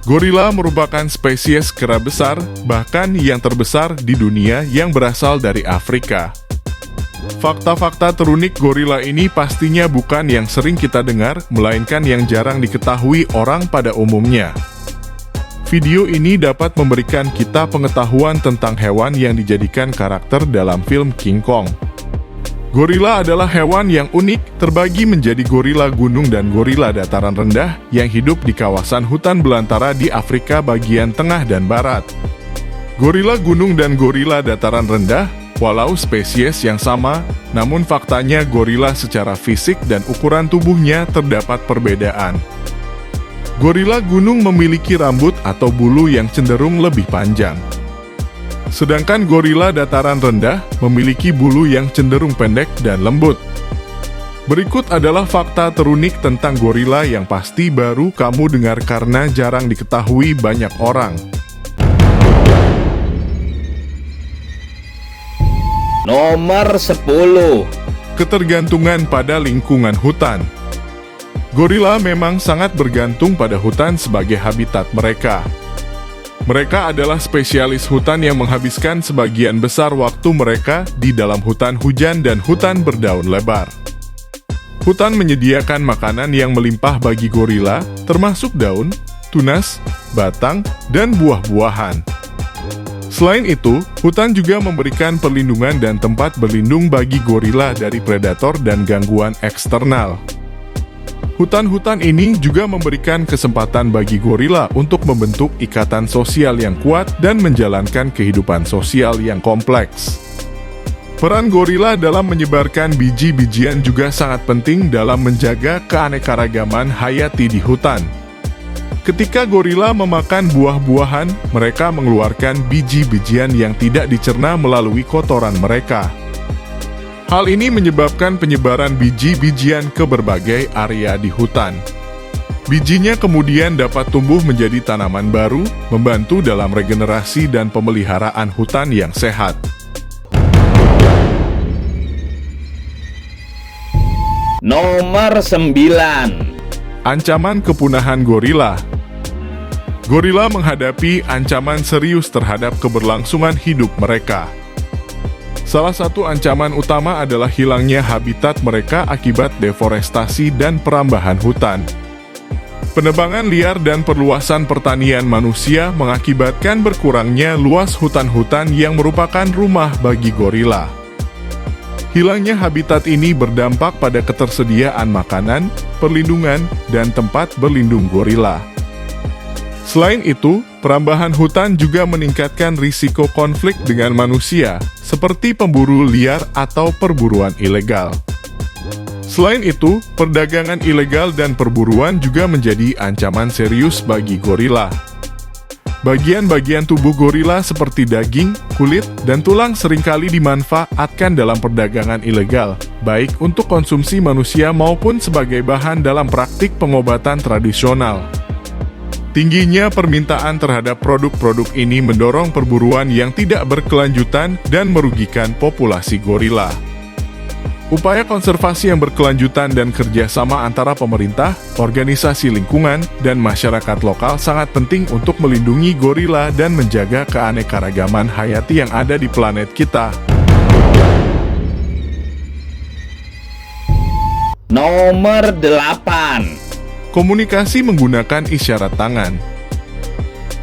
Gorila merupakan spesies kera besar, bahkan yang terbesar di dunia yang berasal dari Afrika. Fakta-fakta terunik gorila ini pastinya bukan yang sering kita dengar, melainkan yang jarang diketahui orang pada umumnya. Video ini dapat memberikan kita pengetahuan tentang hewan yang dijadikan karakter dalam film King Kong. Gorila adalah hewan yang unik, terbagi menjadi gorila gunung dan gorila dataran rendah yang hidup di kawasan hutan belantara di Afrika bagian tengah dan barat. Gorila gunung dan gorila dataran rendah, walau spesies yang sama, namun faktanya gorila secara fisik dan ukuran tubuhnya terdapat perbedaan. Gorila gunung memiliki rambut atau bulu yang cenderung lebih panjang. Sedangkan gorila dataran rendah memiliki bulu yang cenderung pendek dan lembut. Berikut adalah fakta terunik tentang gorila yang pasti baru kamu dengar karena jarang diketahui banyak orang. Nomor 10. Ketergantungan pada lingkungan hutan. Gorila memang sangat bergantung pada hutan sebagai habitat mereka. Mereka adalah spesialis hutan yang menghabiskan sebagian besar waktu mereka di dalam hutan hujan dan hutan berdaun lebar. Hutan menyediakan makanan yang melimpah bagi gorila, termasuk daun, tunas, batang, dan buah-buahan. Selain itu, hutan juga memberikan perlindungan dan tempat berlindung bagi gorila dari predator dan gangguan eksternal. Hutan-hutan ini juga memberikan kesempatan bagi gorila untuk membentuk ikatan sosial yang kuat dan menjalankan kehidupan sosial yang kompleks. Peran gorila dalam menyebarkan biji-bijian juga sangat penting dalam menjaga keanekaragaman hayati di hutan. Ketika gorila memakan buah-buahan, mereka mengeluarkan biji-bijian yang tidak dicerna melalui kotoran mereka. Hal ini menyebabkan penyebaran biji-bijian ke berbagai area di hutan. Bijinya kemudian dapat tumbuh menjadi tanaman baru, membantu dalam regenerasi dan pemeliharaan hutan yang sehat. Nomor 9. Ancaman kepunahan gorila. Gorila menghadapi ancaman serius terhadap keberlangsungan hidup mereka. Salah satu ancaman utama adalah hilangnya habitat mereka akibat deforestasi dan perambahan hutan. Penebangan liar dan perluasan pertanian manusia mengakibatkan berkurangnya luas hutan-hutan yang merupakan rumah bagi gorila. Hilangnya habitat ini berdampak pada ketersediaan makanan, perlindungan, dan tempat berlindung gorila. Selain itu, perambahan hutan juga meningkatkan risiko konflik dengan manusia, seperti pemburu liar atau perburuan ilegal. Selain itu, perdagangan ilegal dan perburuan juga menjadi ancaman serius bagi gorila. Bagian-bagian tubuh gorila seperti daging, kulit, dan tulang seringkali dimanfaatkan dalam perdagangan ilegal, baik untuk konsumsi manusia maupun sebagai bahan dalam praktik pengobatan tradisional. Tingginya permintaan terhadap produk-produk ini mendorong perburuan yang tidak berkelanjutan dan merugikan populasi gorila. Upaya konservasi yang berkelanjutan dan kerjasama antara pemerintah, organisasi lingkungan, dan masyarakat lokal sangat penting untuk melindungi gorila dan menjaga keanekaragaman hayati yang ada di planet kita. Nomor 8. Komunikasi menggunakan isyarat tangan.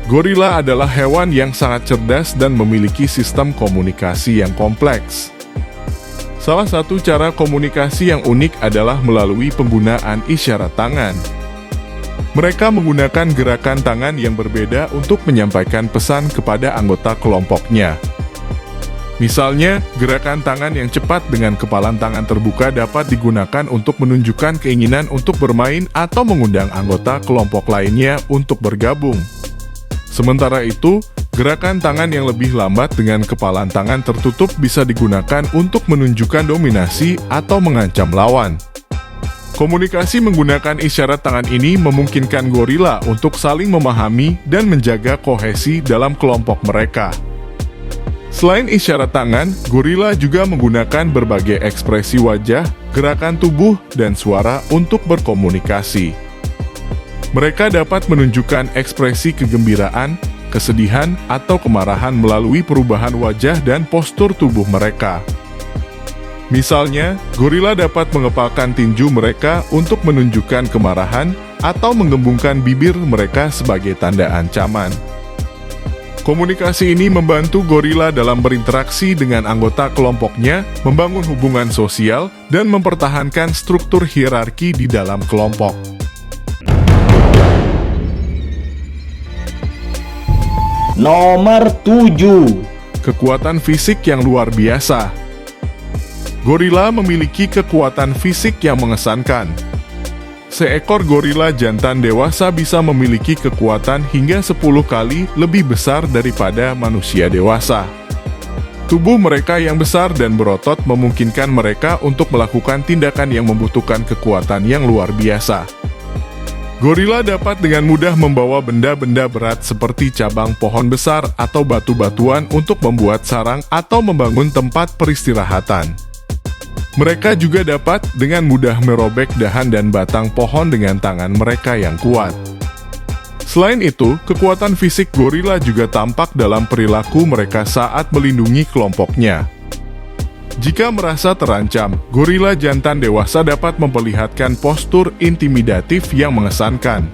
Gorila adalah hewan yang sangat cerdas dan memiliki sistem komunikasi yang kompleks. Salah satu cara komunikasi yang unik adalah melalui penggunaan isyarat tangan. Mereka menggunakan gerakan tangan yang berbeda untuk menyampaikan pesan kepada anggota kelompoknya. Misalnya, gerakan tangan yang cepat dengan kepalan tangan terbuka dapat digunakan untuk menunjukkan keinginan untuk bermain atau mengundang anggota kelompok lainnya untuk bergabung. Sementara itu, gerakan tangan yang lebih lambat dengan kepalan tangan tertutup bisa digunakan untuk menunjukkan dominasi atau mengancam lawan. Komunikasi menggunakan isyarat tangan ini memungkinkan gorila untuk saling memahami dan menjaga kohesi dalam kelompok mereka. Selain isyarat tangan, gorila juga menggunakan berbagai ekspresi wajah, gerakan tubuh, dan suara untuk berkomunikasi. Mereka dapat menunjukkan ekspresi kegembiraan, kesedihan, atau kemarahan melalui perubahan wajah dan postur tubuh mereka. Misalnya, gorila dapat mengepalkan tinju mereka untuk menunjukkan kemarahan atau menggembungkan bibir mereka sebagai tanda ancaman. Komunikasi ini membantu gorila dalam berinteraksi dengan anggota kelompoknya, membangun hubungan sosial, dan mempertahankan struktur hierarki di dalam kelompok. Nomor 7. Kekuatan fisik yang luar biasa. Gorila memiliki kekuatan fisik yang mengesankan. Seekor gorila jantan dewasa bisa memiliki kekuatan hingga 10 kali lebih besar daripada manusia dewasa. Tubuh mereka yang besar dan berotot memungkinkan mereka untuk melakukan tindakan yang membutuhkan kekuatan yang luar biasa. Gorila dapat dengan mudah membawa benda-benda berat seperti cabang pohon besar atau batu-batuan untuk membuat sarang atau membangun tempat peristirahatan. Mereka juga dapat dengan mudah merobek dahan dan batang pohon dengan tangan mereka yang kuat. Selain itu, kekuatan fisik gorila juga tampak dalam perilaku mereka saat melindungi kelompoknya. Jika merasa terancam, gorila jantan dewasa dapat memperlihatkan postur intimidatif yang mengesankan.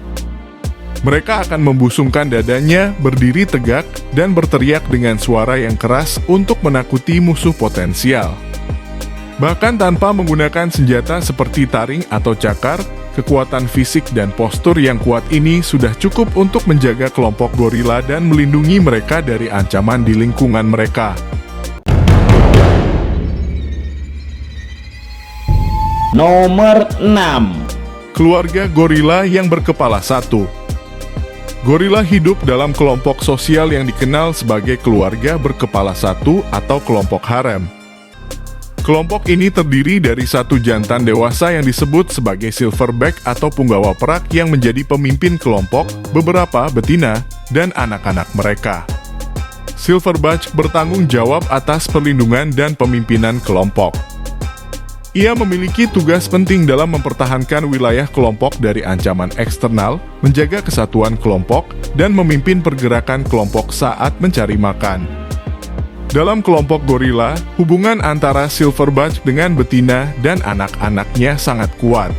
Mereka akan membusungkan dadanya, berdiri tegak, dan berteriak dengan suara yang keras untuk menakuti musuh potensial. Bahkan tanpa menggunakan senjata seperti taring atau cakar, kekuatan fisik dan postur yang kuat ini sudah cukup untuk menjaga kelompok gorila dan melindungi mereka dari ancaman di lingkungan mereka. Nomor 6. Keluarga gorila yang berkepala satu. Gorila hidup dalam kelompok sosial yang dikenal sebagai keluarga berkepala satu atau kelompok harem. Kelompok ini terdiri dari satu jantan dewasa yang disebut sebagai silverback atau punggawa perak yang menjadi pemimpin kelompok, beberapa betina, dan anak-anak mereka. Silverback bertanggung jawab atas perlindungan dan pemimpinan kelompok. Ia memiliki tugas penting dalam mempertahankan wilayah kelompok dari ancaman eksternal, menjaga kesatuan kelompok, dan memimpin pergerakan kelompok saat mencari makan. Dalam kelompok gorila, hubungan antara silverback dengan betina dan anak-anaknya sangat kuat.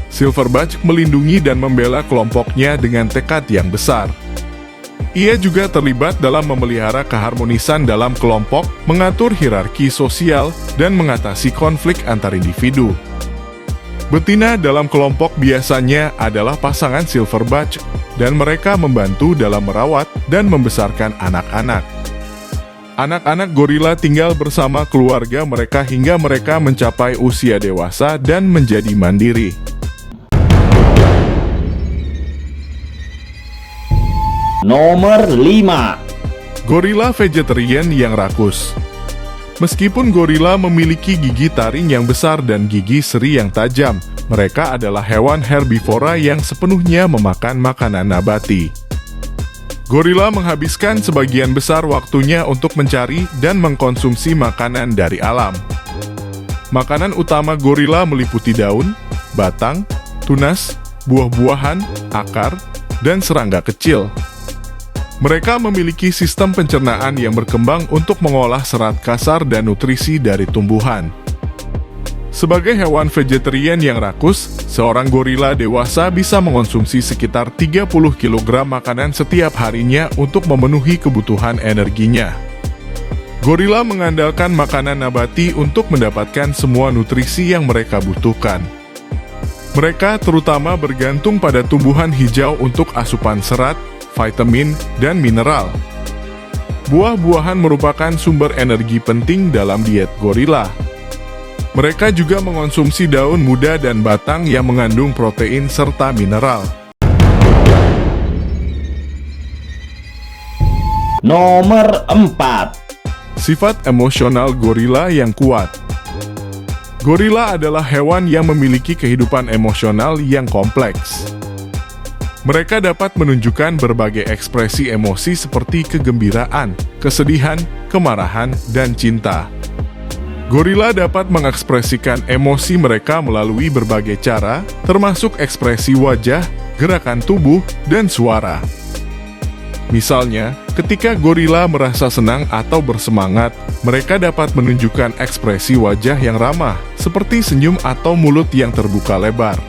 Silverback melindungi dan membela kelompoknya dengan tekad yang besar. Ia juga terlibat dalam memelihara keharmonisan dalam kelompok, mengatur hierarki sosial, dan mengatasi konflik antar individu. Betina dalam kelompok biasanya adalah pasangan silverback, dan mereka membantu dalam merawat dan membesarkan anak-anak. Anak-anak gorila tinggal bersama keluarga mereka hingga mereka mencapai usia dewasa dan menjadi mandiri. Nomor 5. Gorila vegetarian yang rakus. Meskipun gorila memiliki gigi taring yang besar dan gigi seri yang tajam, mereka adalah hewan herbivora yang sepenuhnya memakan makanan nabati. Gorila menghabiskan sebagian besar waktunya untuk mencari dan mengkonsumsi makanan dari alam. Makanan utama gorila meliputi daun, batang, tunas, buah-buahan, akar, dan serangga kecil. Mereka memiliki sistem pencernaan yang berkembang untuk mengolah serat kasar dan nutrisi dari tumbuhan. Sebagai hewan vegetarian yang rakus, seorang gorila dewasa bisa mengonsumsi sekitar 30 kg makanan setiap harinya untuk memenuhi kebutuhan energinya. Gorila mengandalkan makanan nabati untuk mendapatkan semua nutrisi yang mereka butuhkan. Mereka terutama bergantung pada tumbuhan hijau untuk asupan serat, vitamin, dan mineral. Buah-buahan merupakan sumber energi penting dalam diet gorila. Mereka juga mengonsumsi daun muda dan batang yang mengandung protein serta mineral. Nomor 4. Sifat emosional gorila yang kuat. Gorila adalah hewan yang memiliki kehidupan emosional yang kompleks. Mereka dapat menunjukkan berbagai ekspresi emosi seperti kegembiraan, kesedihan, kemarahan, dan cinta. Gorila dapat mengekspresikan emosi mereka melalui berbagai cara, termasuk ekspresi wajah, gerakan tubuh, dan suara. Misalnya, ketika gorila merasa senang atau bersemangat, mereka dapat menunjukkan ekspresi wajah yang ramah, seperti senyum atau mulut yang terbuka lebar.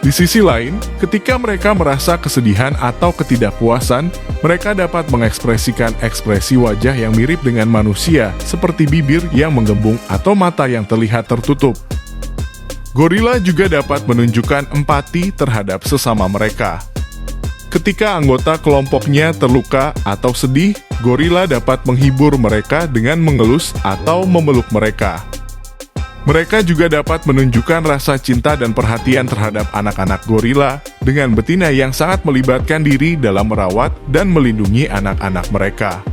Di sisi lain, ketika mereka merasa kesedihan atau ketidakpuasan, mereka dapat mengekspresikan ekspresi wajah yang mirip dengan manusia, seperti bibir yang menggembung atau mata yang terlihat tertutup. Gorila juga dapat menunjukkan empati terhadap sesama mereka. Ketika anggota kelompoknya terluka atau sedih, gorila dapat menghibur mereka dengan mengelus atau memeluk mereka. Mereka juga dapat menunjukkan rasa cinta dan perhatian terhadap anak-anak gorila dengan betina yang sangat melibatkan diri dalam merawat dan melindungi anak-anak mereka.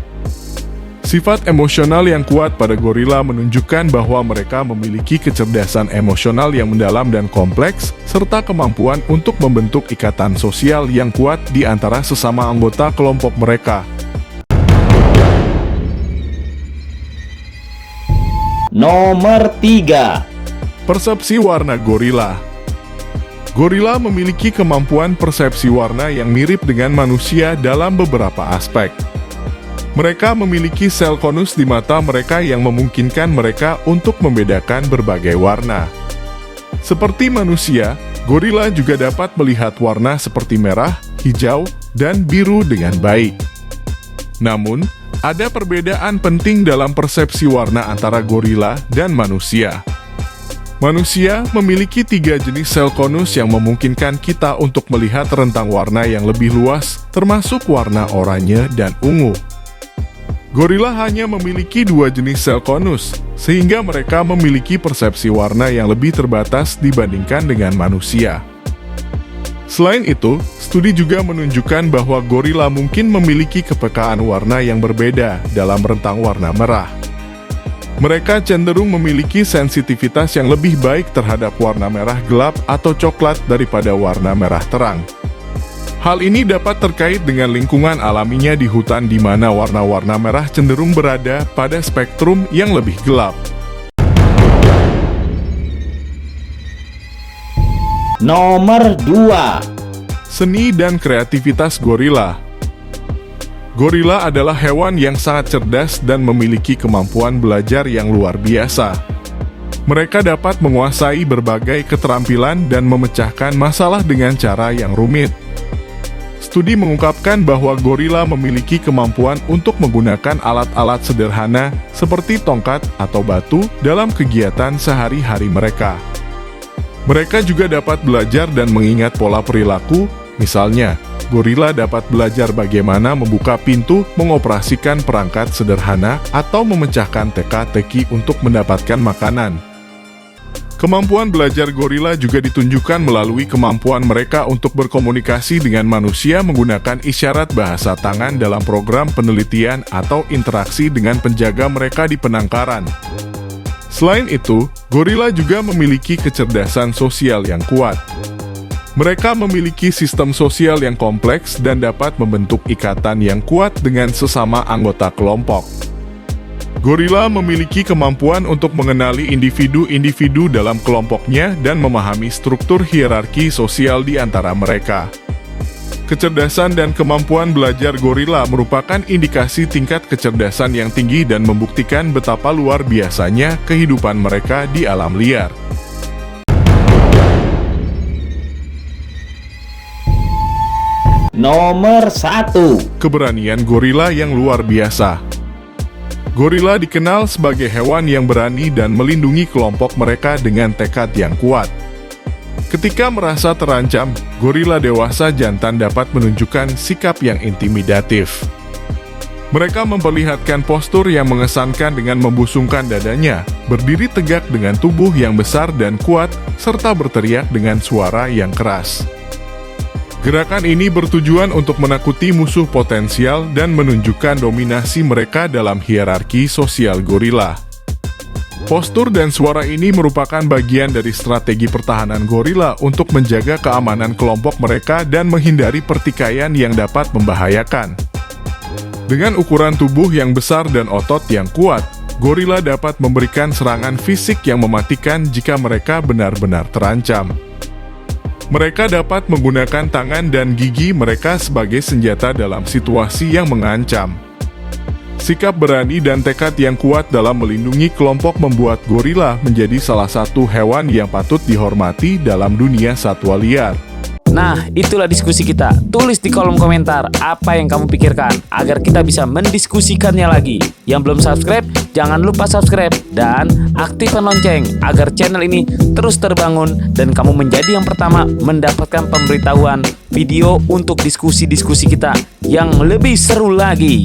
Sifat emosional yang kuat pada gorila menunjukkan bahwa mereka memiliki kecerdasan emosional yang mendalam dan kompleks, serta kemampuan untuk membentuk ikatan sosial yang kuat di antara sesama anggota kelompok mereka. Nomor 3. Persepsi warna gorila. Gorila memiliki kemampuan persepsi warna yang mirip dengan manusia dalam beberapa aspek. Mereka memiliki sel konus di mata mereka yang memungkinkan mereka untuk membedakan berbagai warna. Seperti manusia, gorila juga dapat melihat warna seperti merah, hijau, dan biru dengan baik. Namun, ada perbedaan penting dalam persepsi warna antara gorila dan manusia. Manusia memiliki 3 jenis sel konus yang memungkinkan kita untuk melihat rentang warna yang lebih luas, termasuk warna oranye dan ungu. Gorila hanya memiliki 2 jenis sel konus, sehingga mereka memiliki persepsi warna yang lebih terbatas dibandingkan dengan manusia. Selain itu, studi juga menunjukkan bahwa gorila mungkin memiliki kepekaan warna yang berbeda dalam rentang warna merah. Mereka cenderung memiliki sensitivitas yang lebih baik terhadap warna merah gelap atau coklat daripada warna merah terang. Hal ini dapat terkait dengan lingkungan alaminya di hutan di mana warna-warna merah cenderung berada pada spektrum yang lebih gelap. Nomor 2. Seni dan kreativitas gorila. Gorila adalah hewan yang sangat cerdas dan memiliki kemampuan belajar yang luar biasa. Mereka dapat menguasai berbagai keterampilan dan memecahkan masalah dengan cara yang rumit. Studi mengungkapkan bahwa gorila memiliki kemampuan untuk menggunakan alat-alat sederhana seperti tongkat atau batu dalam kegiatan sehari-hari mereka. Mereka juga dapat belajar dan mengingat pola perilaku, misalnya, gorila dapat belajar bagaimana membuka pintu, mengoperasikan perangkat sederhana, atau memecahkan teka-teki untuk mendapatkan makanan. Kemampuan belajar gorila juga ditunjukkan melalui kemampuan mereka untuk berkomunikasi dengan manusia menggunakan isyarat bahasa tangan dalam program penelitian atau interaksi dengan penjaga mereka di penangkaran. Selain itu, gorila juga memiliki kecerdasan sosial yang kuat. Mereka memiliki sistem sosial yang kompleks dan dapat membentuk ikatan yang kuat dengan sesama anggota kelompok. Gorila memiliki kemampuan untuk mengenali individu-individu dalam kelompoknya dan memahami struktur hierarki sosial di antara mereka. Kecerdasan dan kemampuan belajar gorila merupakan indikasi tingkat kecerdasan yang tinggi dan membuktikan betapa luar biasanya kehidupan mereka di alam liar. Nomor 1. Keberanian gorila yang luar biasa. Gorila dikenal sebagai hewan yang berani dan melindungi kelompok mereka dengan tekad yang kuat. Ketika merasa terancam, gorila dewasa jantan dapat menunjukkan sikap yang intimidatif. Mereka memperlihatkan postur yang mengesankan dengan membusungkan dadanya, berdiri tegak dengan tubuh yang besar dan kuat, serta berteriak dengan suara yang keras. Gerakan ini bertujuan untuk menakuti musuh potensial dan menunjukkan dominasi mereka dalam hierarki sosial gorila. Postur dan suara ini merupakan bagian dari strategi pertahanan gorila untuk menjaga keamanan kelompok mereka dan menghindari pertikaian yang dapat membahayakan. Dengan ukuran tubuh yang besar dan otot yang kuat, gorila dapat memberikan serangan fisik yang mematikan jika mereka benar-benar terancam. Mereka dapat menggunakan tangan dan gigi mereka sebagai senjata dalam situasi yang mengancam. Sikap berani dan tekad yang kuat dalam melindungi kelompok membuat gorila menjadi salah satu hewan yang patut dihormati dalam dunia satwa liar. Nah, itulah diskusi kita. Tulis di kolom komentar apa yang kamu pikirkan agar kita bisa mendiskusikannya lagi. Yang belum subscribe, jangan lupa subscribe dan aktifkan lonceng agar channel ini terus terbangun dan kamu menjadi yang pertama mendapatkan pemberitahuan video untuk diskusi-diskusi kita yang lebih seru lagi.